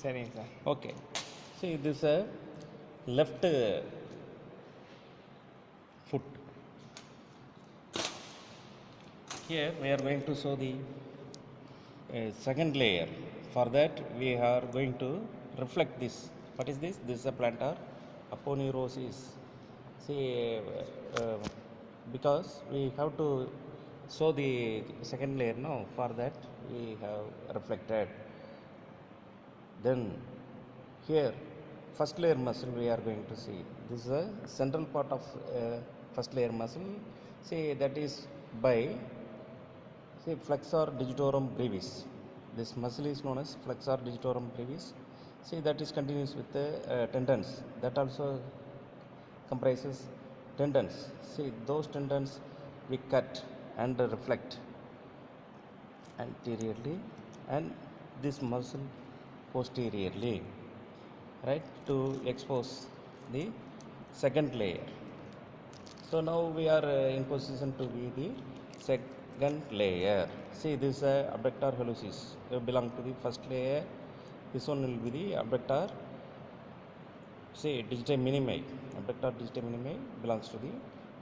சரிங்க sir. Okay. See, this left foot. Here we are going to show the second layer. For that we are going to reflect this. What is this? This is a plantar aponeurosis. See, because we have to show the second layer now. For that we have reflected. Then here first layer muscle we are going to see. This is a central part of first layer muscle. See, that is by flexor digitorum brevis. This muscle is known as flexor digitorum brevis. See, that is continuous with the tendons. That also comprises tendons. See, those tendons we cut and reflect anteriorly, and this muscle posteriorly, right, to expose the second layer. So now we are in position to be the second layer. See, this abductor hallucis belong to the first layer. This one will be the abductor. See, digiti minimi. Abductor digiti minimi belongs to the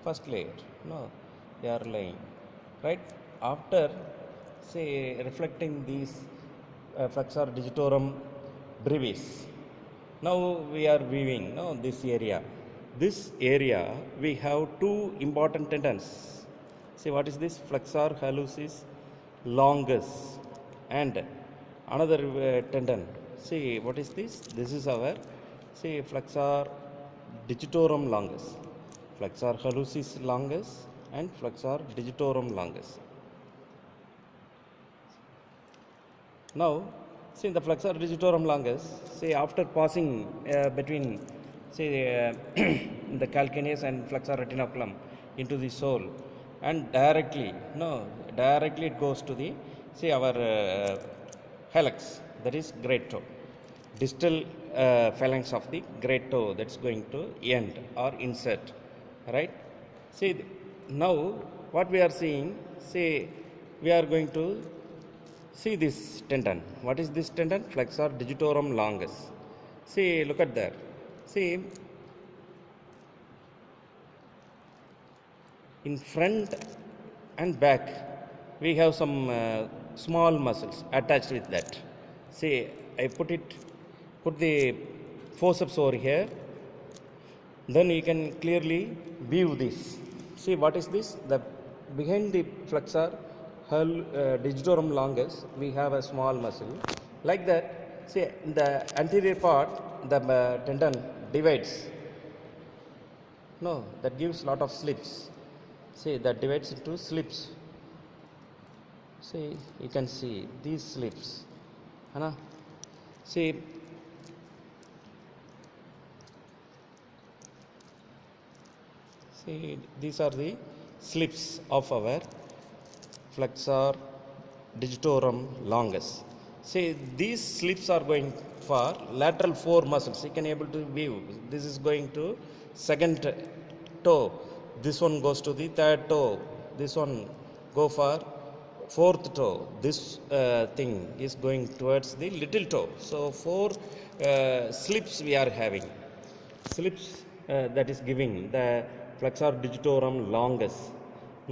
first layer. No, they are lying. Right? After, say, reflecting these flexor digitorum brevis, now we are viewing this area. This area we have two important tendons. See, what is this? Flexor hallucis longus and another tendon. See, what is this? This is our, see, flexor digitorum longus. Flexor hallucis longus and flexor digitorum longus. Now, see, the flexor digitorum longus, see, after passing between, say, the calcaneus and flexor retinaculum into the sole, and directly it goes to the, see, our hallux, that is great toe, distal phalanx of the great toe, that's going to end or insert, right? See, now what we are seeing, see, we are going to see this tendon. What is this tendon? Flexor digitorum longus. See, look at there. See, in front and back we have some small muscles attached with that. See, I put the forceps over here, then you can clearly view this. See, what is this? The behind the flexor digitorum longus we have a small muscle like that. See, the anterior part, the tendon divides, that gives lot of slips. See, that divides into slips. See, you can see these slips, see, these are the slips of our flexor digitorum longus. See, these slips are going for lateral four muscles. You can able to view. This is going to second toe. This one goes to the third toe. This one go for fourth toe. This thing is going towards the little toe. So four slips we are having. Slips that is giving the flexor digitorum longus.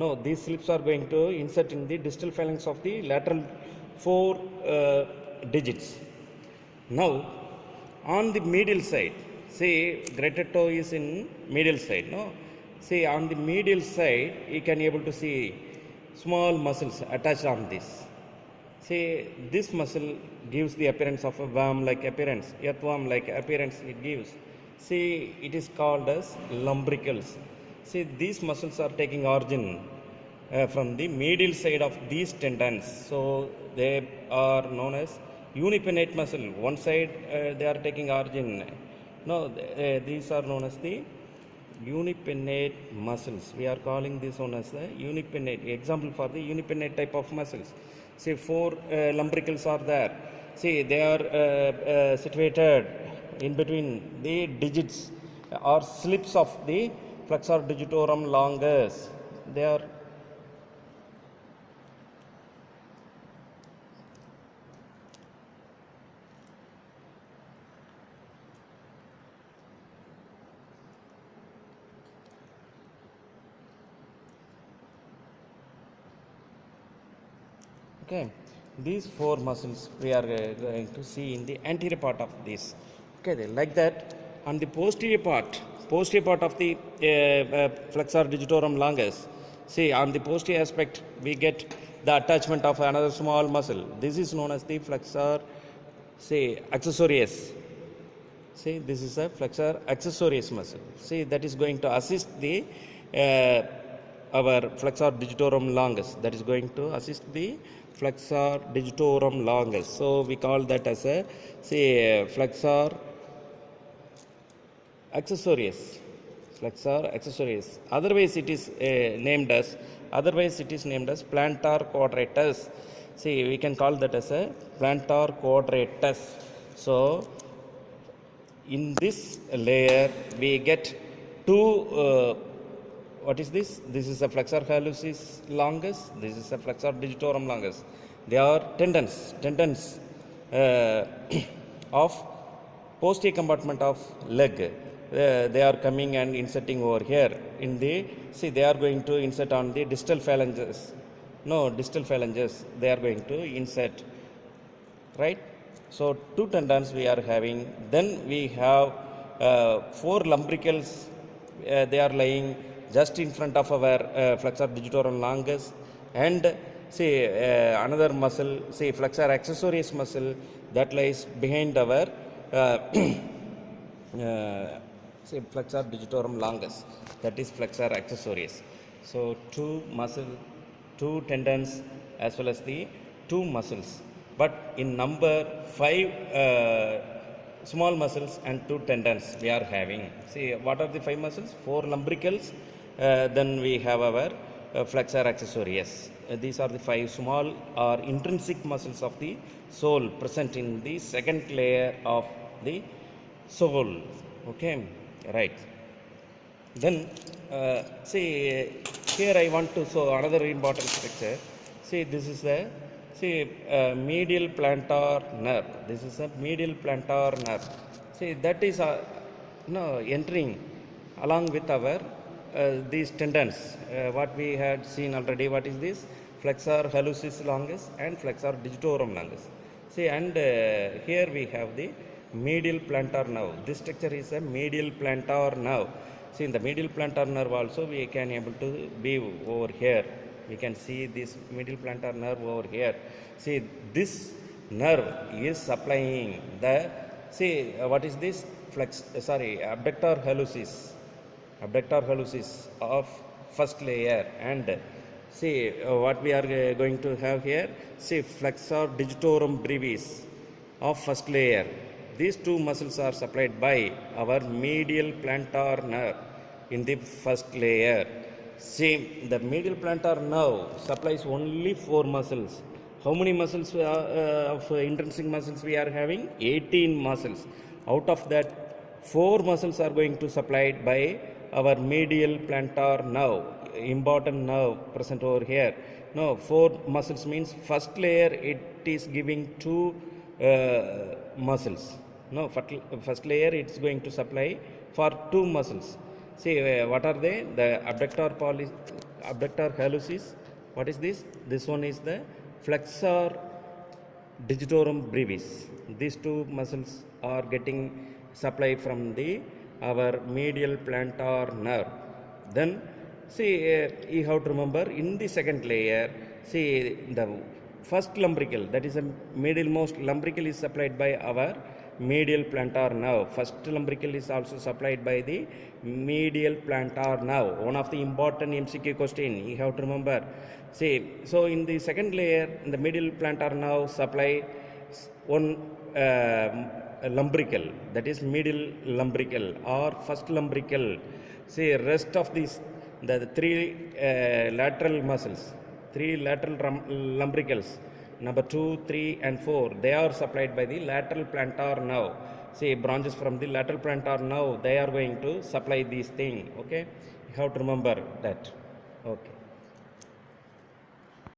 No, these slips are going to insert in the distal phalanx of the lateral four digits. Now, on the medial side, see, greater toe is in medial side. No, see, on the medial side, you can able to see small muscles attached on this. See, this muscle gives the appearance of a worm-like appearance, earthworm-like appearance it gives. See, it is called as lumbricals. See, these muscles are taking origin from the medial side of these tendons. So, they are known as unipinnate muscle. One side they are taking origin. No, these are known as the unipinnate muscles. We are calling this one as the unipinnate. Example for the unipinnate type of muscles. See, four lumbricals are there. See, they are situated in between the digits or slips of the flexor digitorum longus. They are Okay, these four muscles we are going to see in the anterior part of this. Okay, like that. On the posterior part of the flexor digitorum longus, see, on the posterior aspect we get the attachment of another small muscle. This is known as the flexor, say, accessorius. See, this is a flexor accessorius muscle. See, that is going to assist the our flexor digitorum longus. That is going to assist the flexor digitorum longus. So we call that as a, say, flexor accessorius. Flexor accessorius. Otherwise it is named as plantar quadratus. See, we can call that as a plantar quadratus. So in this layer we get two what is this? This is a flexor hallucis longus, this is a flexor digitorum longus. They are tendons of posterior compartment of leg. They are coming and inserting over here in the, see, they are going to insert on the distal phalanges. Distal phalanges they are going to insert, right? So two tendons we are having. Then we have four lumbricals. They are lying just in front of our flexor digitorum longus, and see another muscle, say flexor accessorius muscle, that lies behind our say flexor digitorum longus, that is flexor accessorius. So two tendons as well as the two muscles, but in number 5 small muscles and 2 tendons we are having. See, what are the 5 muscles? 4 lumbricals, then we have our flexor accessorius. These are the 5 small or intrinsic muscles of the sole present in the second layer of the sole. Okay, right. Then see, here I want to show another important structure. See, this is the, see, medial plantar nerve. This is a medial plantar nerve. See, that is entering along with our these tendons. What we had seen already. What is this? Flexor hallucis longus and flexor digitorum longus. See, and here we have the medial plantar nerve. This structure is a medial plantar nerve. See, in the medial plantar nerve also we can able to be over here. We can see this medial plantar nerve over here. See, this nerve is supplying the, see, what is this? Abductor hallucis of first layer, and see what we are going to have here. See, flexor digitorum brevis of first layer. These two muscles are supplied by our medial plantar nerve in the first layer. See, the medial plantar nerve supplies only 4 muscles. How many muscles of intrinsic muscles we are having? 18 muscles. Out of that, 4 muscles are going to supplied by our medial plantar nerve, important nerve present over here. 4 muscles means first layer it is giving 2 muscles. First layer it's going to supply for 2 muscles. See, what are they? The abductor hallucis. What is this? This one is the flexor digitorum brevis. These 2 muscles are getting supply from the our medial plantar nerve. Then see, you have to remember in the second layer, see, the first lumbrical, that is a medialmost lumbrical, is supplied by our medial plantar nerve. First lumbrical is also supplied by the medial plantar nerve. One of the important MCQ question you have to remember. See, so in the second layer, the medial plantar nerve supply one lumbrical, that is medial lumbrical or first lumbrical. See, rest of these, the 3 lateral muscles, 3 lateral lumbricals, number 2, 3 and 4, they are supplied by the lateral plantar nerve. See, branches from the lateral plantar nerve, they are going to supply these things. Okay, you have to remember that. Okay.